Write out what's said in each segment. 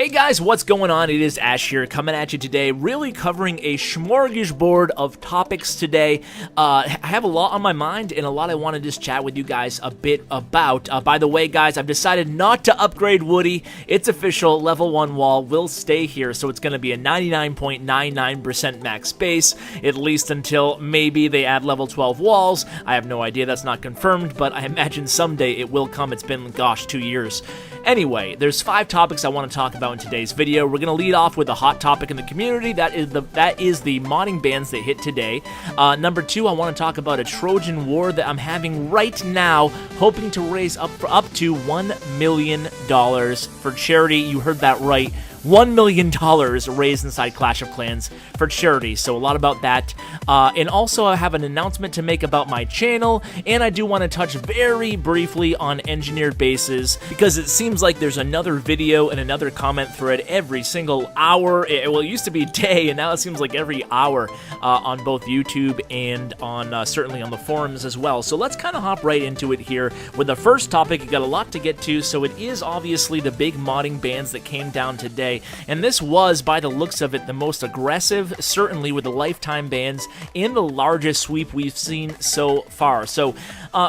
Hey guys, what's going on? It is Ash here, coming at you today, really covering a smorgasbord of topics today. I have a lot on my mind and a lot I want to just chat with you guys a bit about. By the way, guys, I've decided not to upgrade Woody. It's official, level 1 wall will stay here, so it's going to be a 99.99% max base, at least until maybe they add level 12 walls. I have no idea, that's not confirmed, but I imagine someday it will come. It's been, gosh, 2 years. Anyway, there's 5 topics I want to talk about in today's video. We're going to lead off with a hot topic in the community. That is the modding bans that hit today. Number 2, I want to talk about a Trojan war that I'm having right now, hoping to raise up to $1 million for charity. You heard that right. $1 million raised inside Clash of Clans for charity, so a lot about that. And also I have an announcement to make about my channel, and I do want to touch very briefly on engineered bases, because it seems like there's another video and another comment thread every single hour. It used to be day, and now it seems like every hour on both YouTube and on certainly on the forums as well. So let's kind of hop right into it here with the first topic. You got a lot to get to, so it is obviously the big modding bans that came down today. And this was, by the looks of it, the most aggressive, certainly with the lifetime bans, and the largest sweep we've seen so far. So,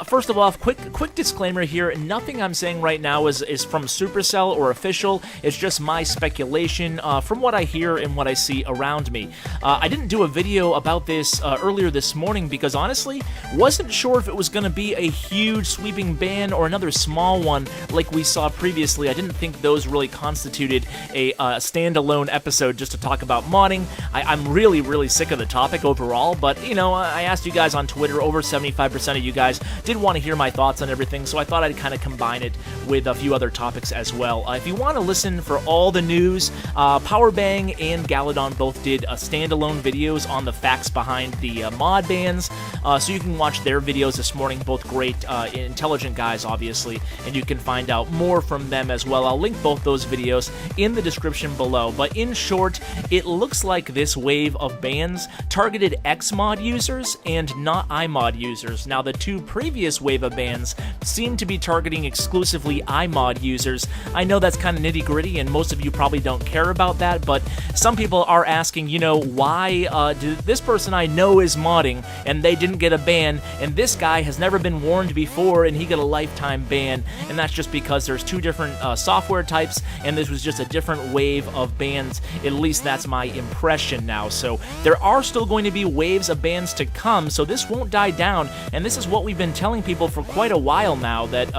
first of all, quick disclaimer here, nothing I'm saying right now is from Supercell or official. It's just my speculation from what I hear and what I see around me. I didn't do a video about this earlier this morning because, honestly, wasn't sure if it was going to be a huge sweeping ban or another small one like we saw previously. I didn't think those really constituted a standalone episode just to talk about modding. I'm really sick of the topic overall, but, you know, I asked you guys on Twitter, over 75% of you guys did want to hear my thoughts on everything, so I thought I'd kind of combine it with a few other topics as well. If you want to listen for all the news, Powerbang and Galadon both did standalone videos on the facts behind the mod bans, so you can watch their videos this morning, both great, intelligent guys, obviously, and you can find out more from them as well. I'll link both those videos in the description below, but in short, it looks like this wave of bans targeted Xmod users and not iMod users. Now, the 2 previous wave of bans seem to be targeting exclusively iMod users. I know that's kind of nitty-gritty, and most of you probably don't care about that, but some people are asking, you know, why did this person I know is modding, and they didn't get a ban, and this guy has never been warned before, and he got a lifetime ban, and that's just because there's 2 different software types, and this was just a different wave of bans. At least that's my impression now. So there are still going to be waves of bans to come, so this won't die down, and this is what we've been telling people for quite a while now, that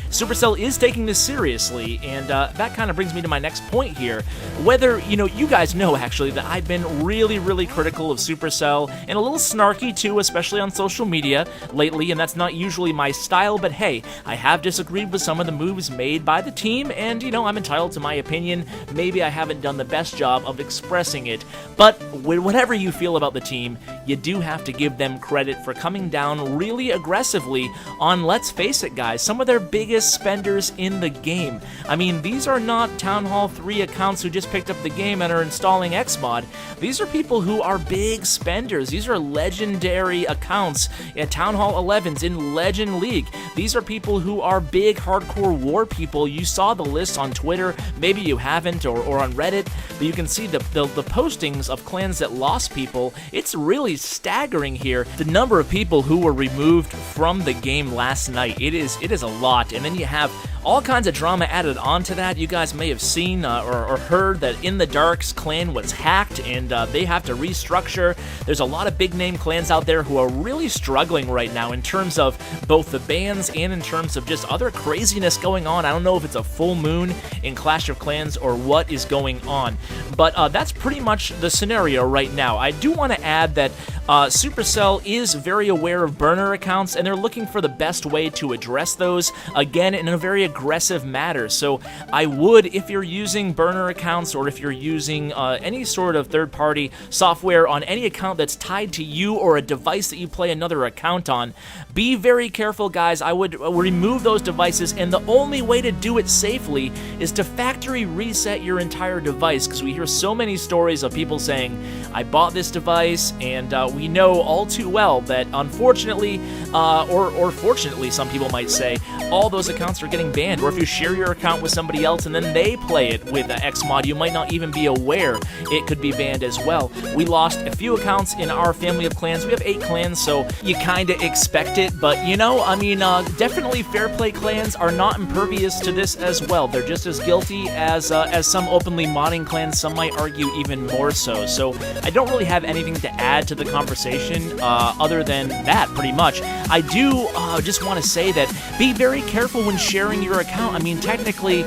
Supercell is taking this seriously, and that kind of brings me to my next point here. Whether, you know, you guys know actually that I've been really critical of Supercell, and a little snarky too, especially on social media lately, and that's not usually my style, but hey, I have disagreed with some of the moves made by the team, and, you know, I'm entitled to my opinion. Maybe I haven't done the best job of expressing it, but whatever you feel about the team, you do have to give them credit for coming down really aggressively on, let's face it guys, some of their biggest spenders in the game. I mean, these are not Town Hall 3 accounts who just picked up the game and are installing Xmod. These are people who are big spenders. These are legendary accounts at Town Hall 11s in Legend League. These are people who are big hardcore war people. You saw the list on Twitter, maybe you haven't, or on Reddit, but you can see the postings of clans that lost people. It's really staggering here, the number of people who were removed from the game last night. It is a lot, and then you have all kinds of drama added onto that. You guys may have seen or heard that In the Dark's clan was hacked, and they have to restructure. There's a lot of big name clans out there who are really struggling right now in terms of both the bans and in terms of just other craziness going on. I don't know if it's a full moon in Clash of Clans or what is going on, but that's pretty much the scenario right now. I do want to add that Supercell is very aware of burner accounts, and they're looking for the best way to address those, again, in a very aggressive manner. So I would, if you're using burner accounts or if you're using any sort of third-party software on any account that's tied to you or a device that you play another account on, be very careful, guys. I would remove those devices, and the only way to do it safely is to factory reset your entire device, because we hear so many stories of people saying, I bought this device and we know all too well that unfortunately, or fortunately, some people might say, all those accounts are getting banned. Or if you share your account with somebody else and then they play it with Xmod, you might not even be aware it could be banned as well. We lost a few accounts in our family of clans. We have 8 clans, so you kind of expect it. But, you know, I mean, definitely fair play clans are not impervious to this as well. They're just as guilty as some openly modding clans. Some might argue even more so. So I don't really have anything to add to the conversation other than that, pretty much. I do just want to say that be very careful when sharing your account. I mean, technically,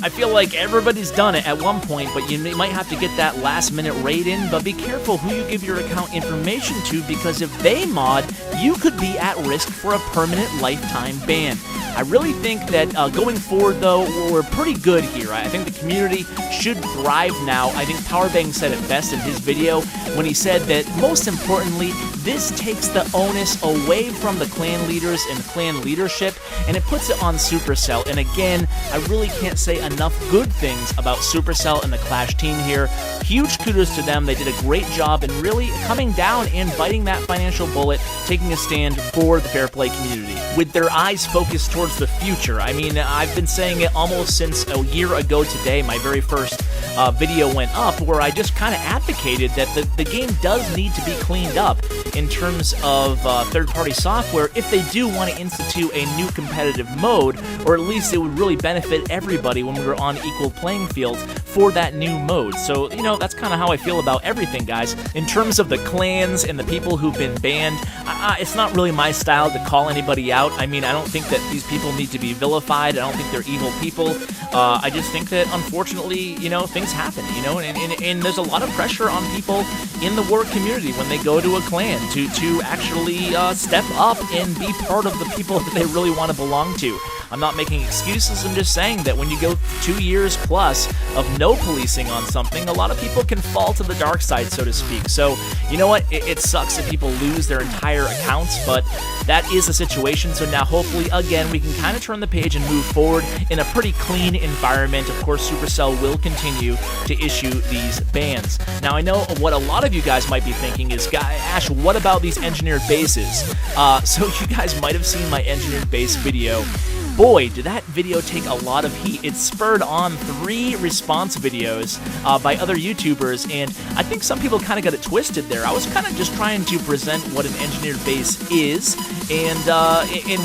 I feel like everybody's done it at one point, but you might have to get that last-minute raid in, but be careful who you give your account information to, because if they mod, you could be at risk for a permanent lifetime ban. I really think that going forward, though, we're pretty good here. I think the community should thrive now. I think Powerbang said it best in his video when he said that, most importantly, this takes the onus away from the clan leaders and clan leadership, and it puts it on Supercell. And again, I really can't say enough good things about Supercell and the Clash team here. Huge kudos to them. They did a great job in really coming down and biting that financial bullet, taking a stand for the fair play community, with their eyes focused towards the future. I mean, I've been saying it almost since a year ago today. My very first video went up where I just kind of advocated that the game does need to be cleaned up in terms of third-party software if they do want to institute a new competitive mode, or at least it would really benefit everybody when we were on equal playing fields for that new mode. So, you know, that's kind of how I feel about everything, guys. In terms of the clans and the people who've been banned, it's not really my style to call anybody out. I mean, I don't think that these people need to be vilified. I don't think they're evil people. I just think that, unfortunately, you know, things happen, you know, and there's a lot of pressure on people in the war community when they go to a clan to actually step up and be part of the people that they really want to belong to. I'm not making excuses, I'm just saying that when you go 2 years plus of no policing on something, a lot of people can fall to the dark side, so to speak. So, you know what, it sucks if people lose their entire accounts, but that is the situation. So now hopefully, again, we can kind of turn the page and move forward in a pretty clean environment. Of course, Supercell will continue to issue these bans. Now, I know what a lot of you guys might be thinking is, Ash, what about these engineered bases? So you guys might have seen my engineered base video. Boy, did that video take a lot of heat. It spurred on 3 response videos by other YouTubers, and I think some people kind of got it twisted there. I was kind of just trying to present what an engineered base is and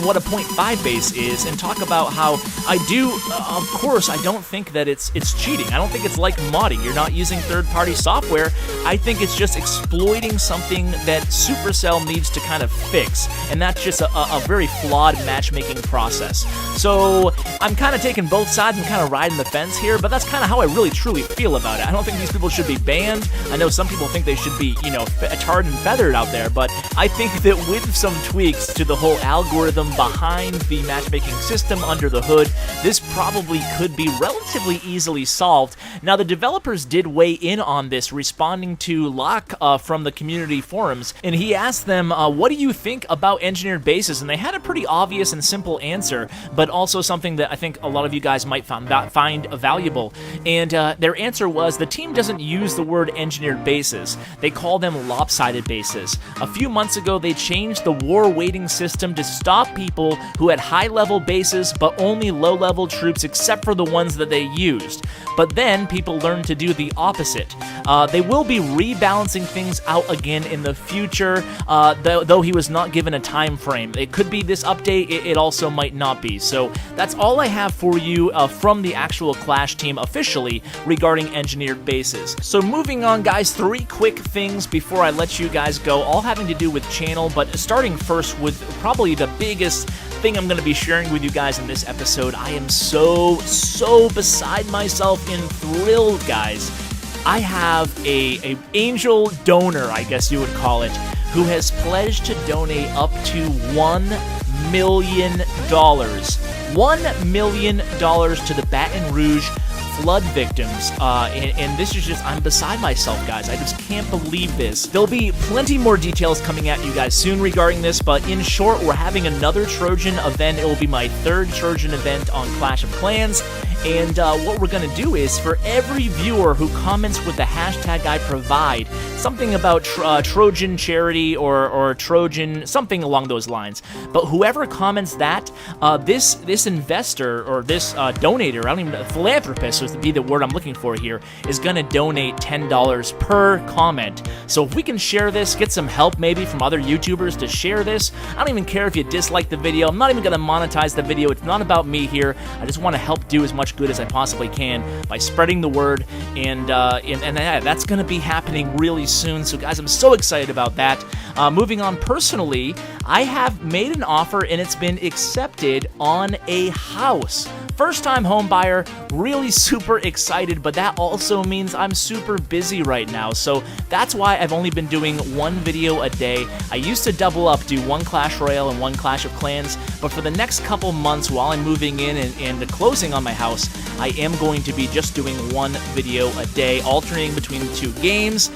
what a 0.5 base is, and talk about how I do, of course, I don't think that it's cheating. I don't think it's like modding. You're not using third-party software. I think it's just exploiting something that Supercell needs to kind of fix, and that's just a very flawed matchmaking process. So I'm kind of taking both sides and kind of riding the fence here, but that's kind of how I really truly feel about it. I don't think these people should be banned. I know some people think they should be, you know, tarred and feathered out there, but I think that with some tweaks to the whole algorithm behind the matchmaking system under the hood, this probably could be relatively easily solved. Now, the developers did weigh in on this, responding to Locke from the community forums, and he asked them, what do you think about engineered bases? And they had a pretty obvious and simple answer, but also something that I think a lot of you guys might find valuable. And their answer was, the team doesn't use the word engineered bases. They call them lopsided bases. A few months ago, they changed the war waiting system to stop people who had high-level bases, but only low-level troops except for the ones that they used. But then people learned to do the opposite. They will be rebalancing things out again in the future, though he was not given a time frame. It could be this update, it also might not be. So that's all I have for you from the actual Clash team officially regarding engineered bases. So moving on, guys, 3 quick things before I let you guys go, all having to do with channel, but starting first with probably the biggest thing I'm going to be sharing with you guys in this episode. I am so beside myself and thrilled, guys. I have a angel donor, I guess you would call it, who has pledged to donate up to $1 million. $1 million to the Baton Rouge flood victims, and this is just, I'm beside myself, guys. I just can't believe this. There'll be plenty more details coming at you guys soon regarding this, but in short, we're having another Trojan event. It will be my 3rd Trojan event on Clash of Clans, And what we're going to do is, for every viewer who comments with the hashtag I provide, something about Trojan charity or Trojan, something along those lines. But whoever comments that, this investor or this donator, I don't even know, philanthropist would be the word I'm looking for here, is going to donate $10 per comment. So if we can share this, get some help maybe from other YouTubers to share this. I don't even care if you dislike the video. I'm not even going to monetize the video. It's not about me here. I just want to help do as much good as I possibly can by spreading the word, and that's going to be happening really soon. So guys, I'm so excited about that. Moving on, personally, I have made an offer and it's been accepted on a house. First time home buyer, really super excited, but that also means I'm super busy right now. So that's why I've only been doing one video a day. I used to double up, do one Clash Royale and one Clash of Clans, but for the next couple months while I'm moving in and closing on my house, I am going to be just doing one video a day, alternating between the two games.